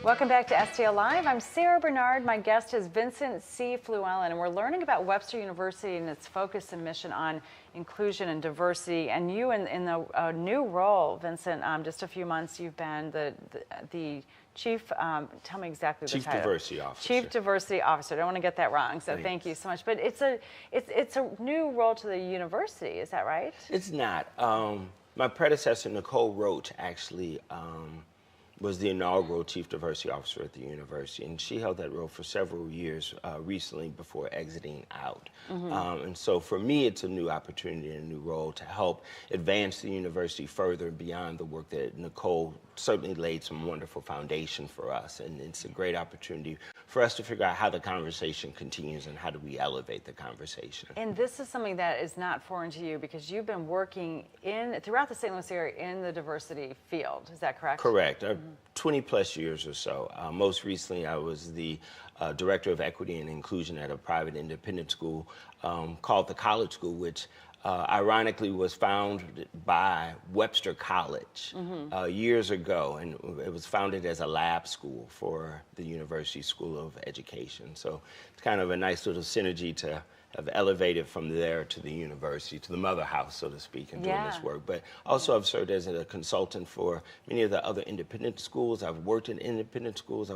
Welcome back to STL Live. I'm Sarah Bernard. My guest is Vincent C. Flewellen, and we're learning about Webster University and its focus and mission on inclusion and diversity. And you, in the new role, Vincent, just a few months, you've been the chief. Tell me exactly the title. Chief Diversity Officer. Chief Diversity Officer. I don't want to get that wrong. So thank you so much. But it's a new role to the university. Is that right? It's not. My predecessor, Nicole Roach, actually was the inaugural Chief Diversity Officer at the university, and she held that role for several years recently before exiting out. And so for me, it's a new opportunity and a new role to help advance the university further beyond the work that Nicole certainly laid some wonderful foundation for us, and it's a great opportunity for us to figure out how the conversation continues and how do we elevate the conversation. And this is something that is not foreign to you because you've been working throughout the St. Louis area in the diversity field. Is that correct? Correct. 20 plus years or so. Most recently, I was the Director of Equity and Inclusion at a private independent school called the College School, which ironically was founded by Webster College years ago, and it was founded as a lab school for the University School of Education. So it's kind of a nice little synergy to have elevated from there to the university, to the mother house, so to speak, and doing this work. But also I've served as a consultant for many of the other independent schools. I've worked in independent schools.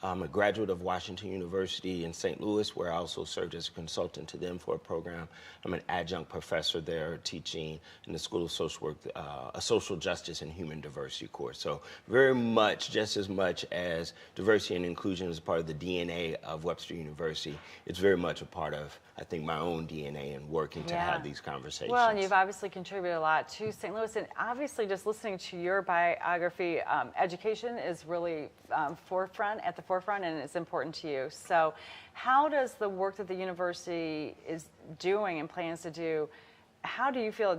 I'm a graduate of Washington University in St. Louis, where I also served as a consultant to them for a program. I'm an adjunct professor there teaching in the School of Social Work, a social justice and human diversity course. So very much, just as much as diversity and inclusion is part of the DNA of Webster University, it's very much a part of, I think, my own DNA and working to have these conversations. Well, and you've obviously contributed a lot to St. Louis, and obviously just listening to your biography, education is really at the forefront, and it's important to you. So how does the work that the university is doing and plans to do, how do you feel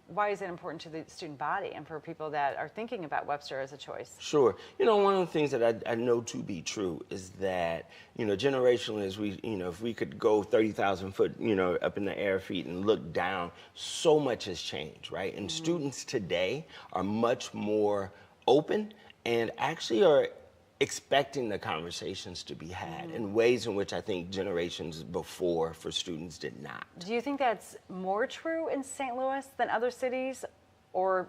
why is it important to the student body and for people that are thinking about Webster as a choice? Sure. You know, one of the things that I know to be true is that, generationally, as if we could go 30,000 foot, up in the air feet and look down, so much has changed, right? And students today are much more open and actually are expecting the conversations to be had in ways in which I think generations before for students did not. Do you think that's more true in St. Louis than other cities, or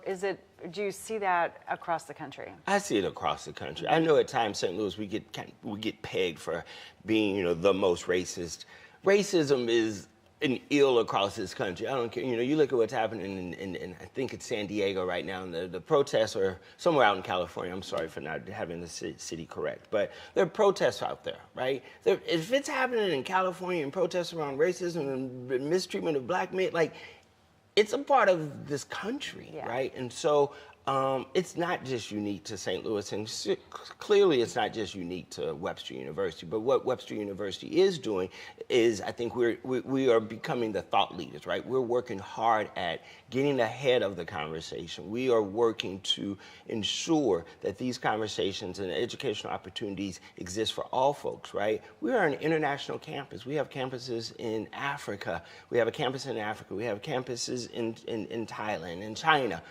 do you see that across the country? I see it across the country. I know at times St. Louis we get pegged for being the most racist. Racism is an ill across this country. I don't care. You look at what's happening in I think it's San Diego right now, and the protests are somewhere out in California. I'm sorry for not having the city correct, but there are protests out there, right? If it's happening in California and protests around racism and mistreatment of black men, it's a part of this country, right? And so it's not just unique to St. Louis, and clearly it's not just unique to Webster University. But what Webster University is doing is, I think we are becoming the thought leaders, right? We're working hard at getting ahead of the conversation. We are working to ensure that these conversations and educational opportunities exist for all folks, right? We are an international campus. We have campuses in Africa. We have a campus in Africa. We have campuses in Thailand, in China.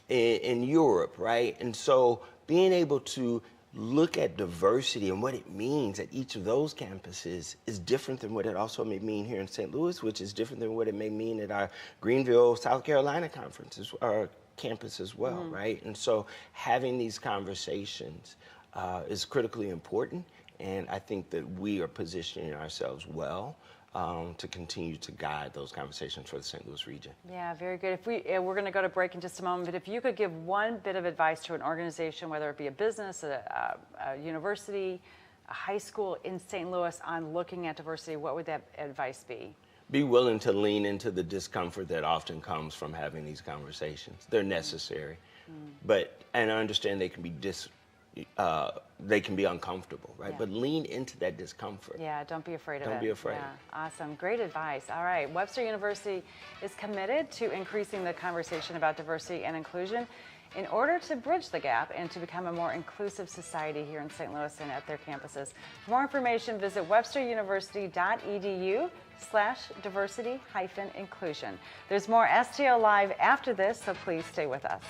In Europe, right? And so being able to look at diversity and what it means at each of those campuses is different than what it also may mean here in St. Louis, which is different than what it may mean at our Greenville, South Carolina campus as well, right? And so having these conversations is critically important, and I think that we are positioning ourselves well to continue to guide those conversations for the St. Louis region. Yeah, very good. We're going to go to break in just a moment, but if you could give one bit of advice to an organization, whether it be a business, a university, a high school in St. Louis on looking at diversity, what would that advice be? Be willing to lean into the discomfort that often comes from having these conversations. They're necessary, and I understand they can be uncomfortable, right? But lean into that discomfort. Yeah, don't be afraid of it. Don't be afraid. Yeah, awesome. Great advice. All right, Webster University is committed to increasing the conversation about diversity and inclusion in order to bridge the gap and to become a more inclusive society here in St. Louis and at their campuses. For more information, visit websteruniversity.edu/diversity-inclusion. There's more STL Live after this, so please stay with us.